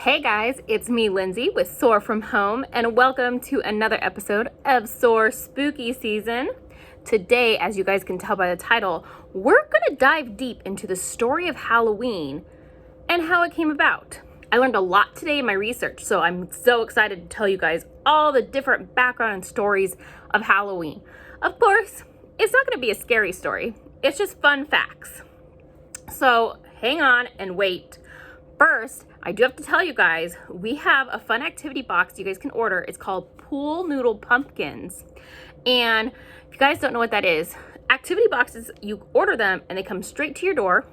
Hey guys, it's me, Lindsay, with SOAR from Home, and welcome to another episode of SOAR Spooky Season. Today, as you guys can tell by the title, we're going to dive deep into the story of Halloween and how it came about. I learned a lot today in my research, so I'm so excited to tell you guys all the different background and stories of Halloween. Of course, it's not going to be a scary story. It's just fun facts. So hang on and wait. First, I do have to tell you guys, we have a fun activity box you guys can order. It's called Pool Noodle Pumpkins. And if you guys don't know what that is, activity boxes, you order them and they come straight to your door.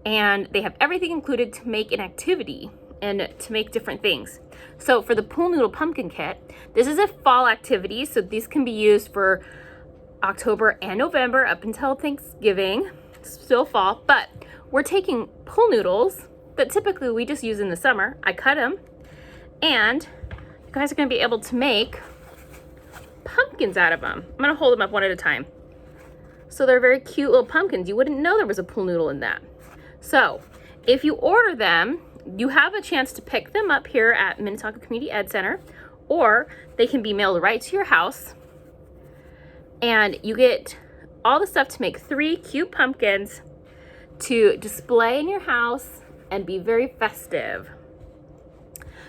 And they have everything included to make an activity and to make different things. So for the Pool Noodle Pumpkin Kit, this is a fall activity. So these can be used for October and November up until Thanksgiving. It's still fall, but we're taking pool noodles that typically we just use in the summer. I cut them, and you guys are going to be able to make pumpkins out of them. I'm going to hold them up one at a time. So they're very cute little pumpkins. You wouldn't know there was a pool noodle in that. So if you order them, you have a chance to pick them up here at Minnetonka Community Ed Center, or they can be mailed right to your house. And you get all the stuff to make 3 cute pumpkins to display in your house and be very festive.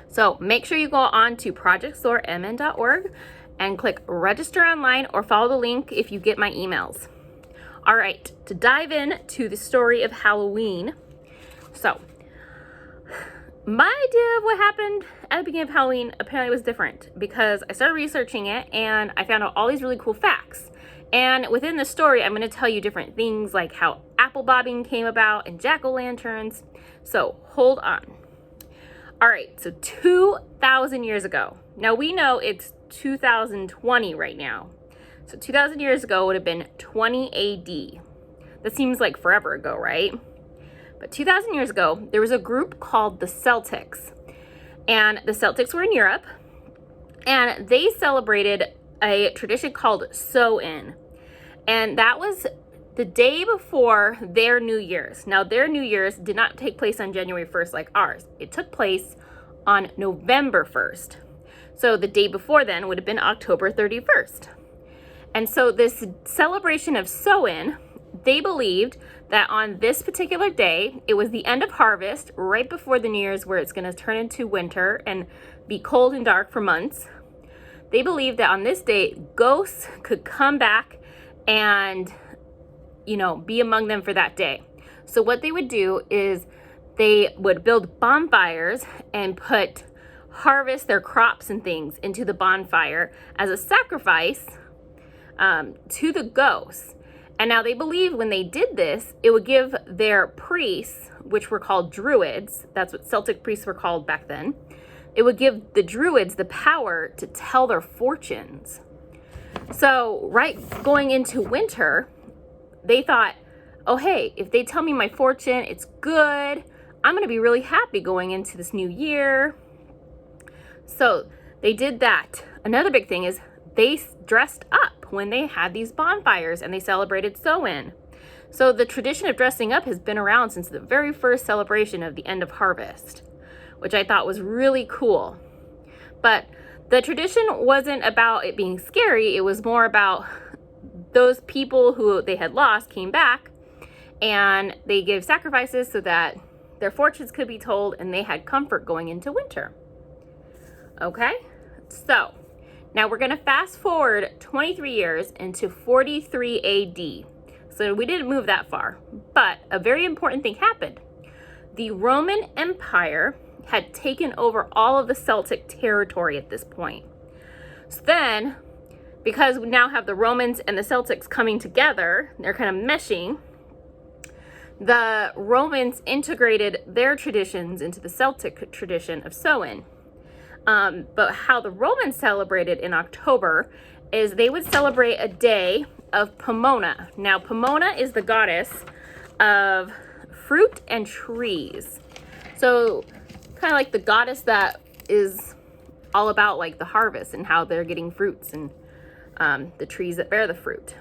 So make sure you go on to projectsoarmn.org and click register online, or follow the link if you get my emails. All right, to dive in to the story of Halloween. So my idea of what happened at the beginning of Halloween apparently was different, because I started researching it and I found out all these really cool facts. And within the story, I'm going to tell you different things like how apple bobbing came about and jack-o'-lanterns. So hold on. All right, so 2,000 years ago. Now we know it's 2020 right now. So 2,000 years ago would have been 20 AD. That seems like forever ago, right? But 2,000 years ago, there was a group called the Celtics. And the Celtics were in Europe. And they celebrated a tradition called SOAR. And that was the day before their New Year's. Now, their New Year's did not take place on January 1st like ours. It took place on November 1st. So the day before then would have been October 31st. And so this celebration of SOAR, they believed that on this particular day, it was the end of harvest, right before the New Year's, where it's going to turn into winter and be cold and dark for months. They believed that on this day, ghosts could come back and, be among them for that day. So what they would do is they would build bonfires and harvest their crops and things into the bonfire as a sacrifice to the ghosts. And now they believed when they did this, it would give their priests, which were called druids, that's what Celtic priests were called back then, it would give the druids the power to tell their fortunes. So right going into winter, they thought, oh hey, if they tell me my fortune, it's good, I'm going to be really happy going into this new year. So they did that. Another big thing is they dressed up when they had these bonfires and they celebrated SOAR. So the tradition of dressing up has been around since the very first celebration of the end of harvest, which I thought was really cool. But the tradition wasn't about it being scary. It was more about those people who they had lost came back and they gave sacrifices so that their fortunes could be told and they had comfort going into winter. Okay, so now we're going to fast forward 23 years into 43 AD. So we didn't move that far, but a very important thing happened. The Roman Empire had taken over all of the Celtic territory at this point. So then, because we now have the Romans and the Celtics coming together, they're kind of meshing, the Romans integrated their traditions into the Celtic tradition of SOAR. But how the Romans celebrated in October is they would celebrate a day of Pomona. Now, Pomona is the goddess of fruit and trees. So kind of like the goddess that is all about like the harvest and how they're getting fruits and the trees that bear the fruit.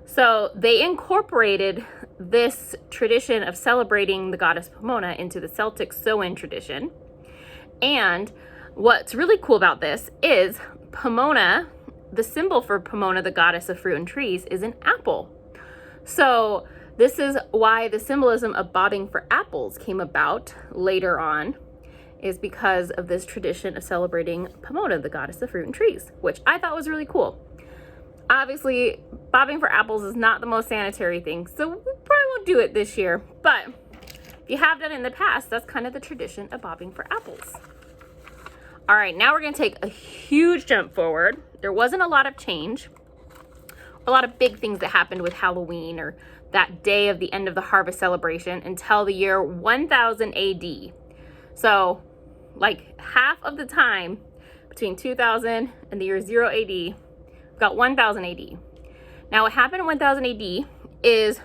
So they incorporated this tradition of celebrating the goddess Pomona into the Celtic SOAR tradition. And what's really cool about this is Pomona, the symbol for Pomona, the goddess of fruit and trees, is an apple. So this is why the symbolism of bobbing for apples came about later on, is because of this tradition of celebrating Pomona, the goddess of fruit and trees, which I thought was really cool. Obviously, bobbing for apples is not the most sanitary thing, so we probably won't do it this year. But if you have done it in the past, that's kind of the tradition of bobbing for apples. All right, now we're going to take a huge jump forward. There wasn't a lot of change, a lot of big things that happened with Halloween or that day of the end of the harvest celebration until the year 1000 AD. So like half of the time between 2000 and the year 0 AD, we've got 1000 AD. Now what happened in 1000 AD is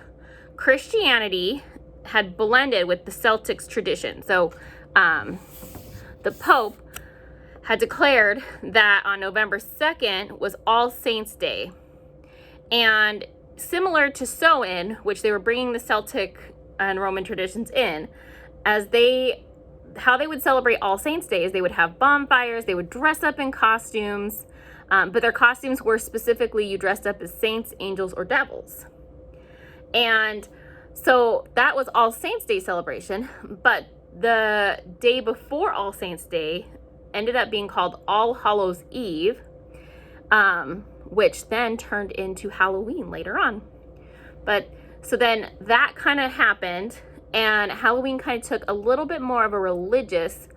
Christianity had blended with the Celtics tradition. So the Pope had declared that on November 2nd was All Saints Day. And similar to Samhain, which they were bringing the Celtic and Roman traditions in, how they would celebrate All Saints Day is they would have bonfires, they would dress up in costumes, but their costumes were specifically you dressed up as saints, angels, or devils. And so that was All Saints Day celebration, but the day before All Saints Day ended up being called All Hallows Eve, which then turned into Halloween later on. But so then that kind of happened, and Halloween kind of took a little bit more of a religious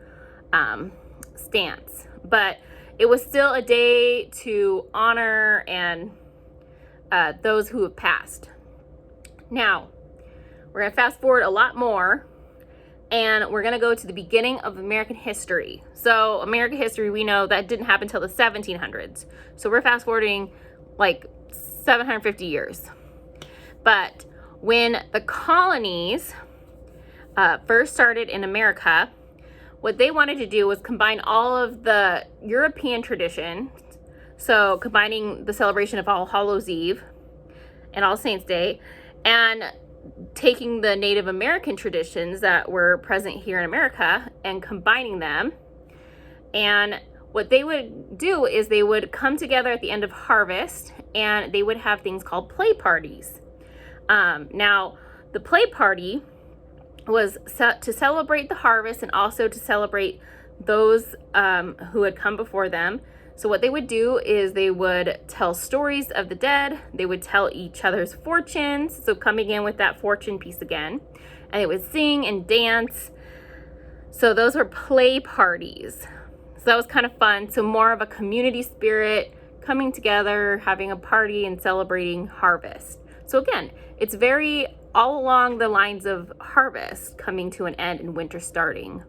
stance, but it was still a day to honor and those who have passed. Now, we're going to fast forward a lot more, and we're going to go to the beginning of American history. So American history, we know that didn't happen until the 1700s. So we're fast forwarding like 750 years. But when the colonies first started in America, what they wanted to do was combine all of the European traditions, so combining the celebration of All Hallows Eve and All Saints Day, and taking the Native American traditions that were present here in America and combining them. And what they would do is they would come together at the end of harvest, and they would have things called play parties. Now, the play party was set to celebrate the harvest and also to celebrate those who had come before them. So what they would do is they would tell stories of the dead. They would tell each other's fortunes. So coming in with that fortune piece again. And they would sing and dance. So those were play parties. So that was kind of fun. So more of a community spirit, coming together, having a party and celebrating harvest. So again, it's very all along the lines of harvest coming to an end and winter starting.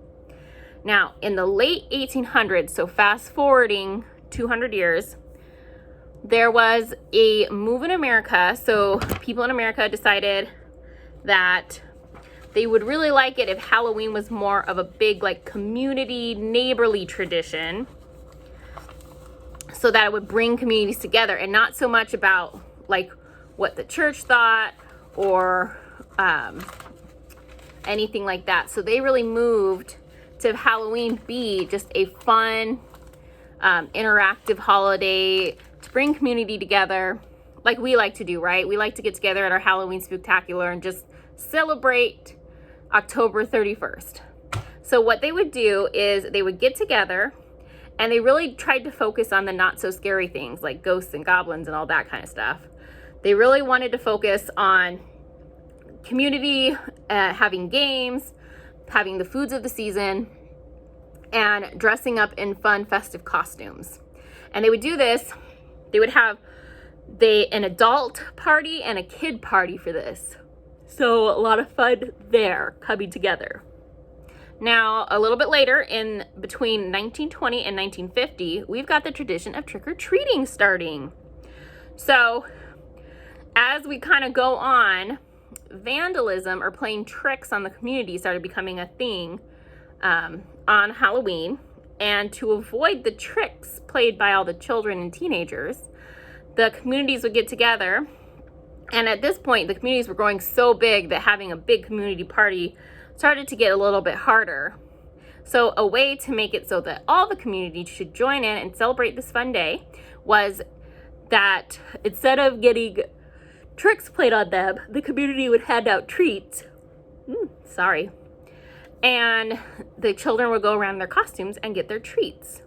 Now, in the late 1800s, so fast forwarding 200 years, there was a move in America. So people in America decided that they would really like it if Halloween was more of a big like community neighborly tradition, so that it would bring communities together and not so much about like what the church thought or anything like that. So they really moved to Halloween be just a fun, interactive holiday to bring community together like we like to do, right? We like to get together at our Halloween Spooktacular and just celebrate October 31st. So what they would do is they would get together, and they really tried to focus on the not so scary things like ghosts and goblins and all that kind of stuff. They really wanted to focus on community, having games, having the foods of the season, and dressing up in fun festive costumes. And they would do this, they would have an adult party and a kid party for this. So a lot of fun there coming together. Now, a little bit later, in between 1920 and 1950, we've got the tradition of trick-or-treating starting. So as we kind of go on, vandalism or playing tricks on the community started becoming a thing on Halloween. And to avoid the tricks played by all the children and teenagers, the communities would get together. And at this point, the communities were growing so big that having a big community party started to get a little bit harder. So a way to make it so that all the community should join in and celebrate this fun day was that instead of getting tricks played on them, the community would hand out treats. And the children would go around in their costumes and get their treats.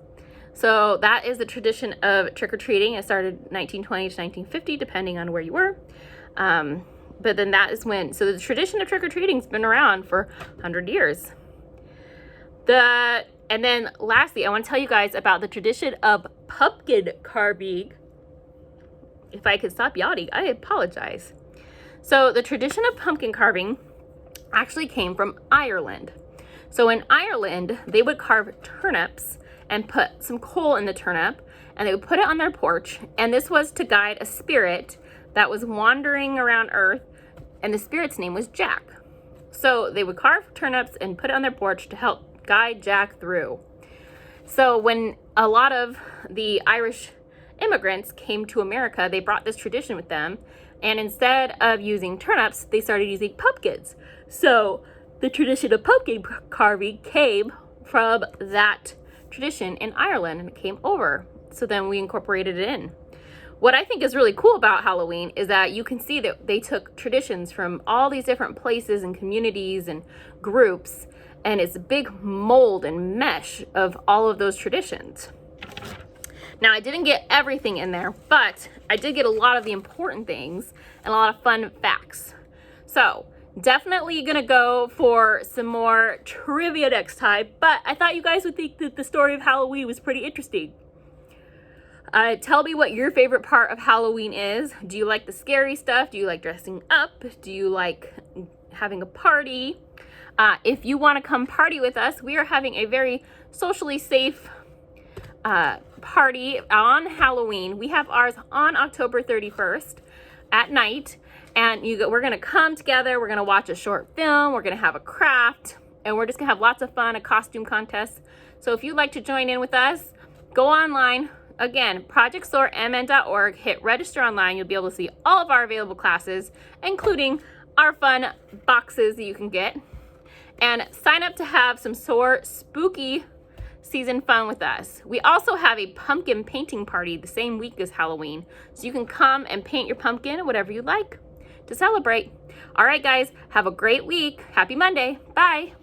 So that is the tradition of trick-or-treating. It started 1920 to 1950, depending on where you were. But then that is when, so the tradition of trick-or-treating's been around for 100 years. And then lastly, I want to tell you guys about the tradition of pumpkin carving. If I could stop yawning, I apologize. So the tradition of pumpkin carving actually came from Ireland. So in Ireland, they would carve turnips and put some coal in the turnip, and they would put it on their porch. And this was to guide a spirit that was wandering around Earth, and the spirit's name was Jack. So they would carve turnips and put it on their porch to help guide Jack through. So when a lot of the Irish immigrants came to America, they brought this tradition with them, and instead of using turnips, they started using pumpkins. So the tradition of pumpkin carving came from that tradition in Ireland, and it came over. So then we incorporated it in. What I think is really cool about Halloween is that you can see that they took traditions from all these different places and communities and groups, and it's a big mold and mesh of all of those traditions. Now, I didn't get everything in there, but I did get a lot of the important things and a lot of fun facts. So definitely gonna go for some more trivia next time, but I thought you guys would think that the story of Halloween was pretty interesting. Tell me what your favorite part of Halloween is. Do you like the scary stuff? Do you like dressing up? Do you like having a party? If you want to come party with us, we are having a very socially safe party on Halloween. We have ours on October 31st at night, and we're going to come together. We're going to watch a short film. We're going to have a craft, and we're just going to have lots of fun, a costume contest. So if you'd like to join in with us, go online. Again, projectsoarmn.org, hit register online. You'll be able to see all of our available classes, including our fun boxes that you can get. And sign up to have some SOAR spooky season fun with us. We also have a pumpkin painting party the same week as Halloween, so you can come and paint your pumpkin, whatever you like, to celebrate. All right, guys, have a great week. Happy Monday. Bye.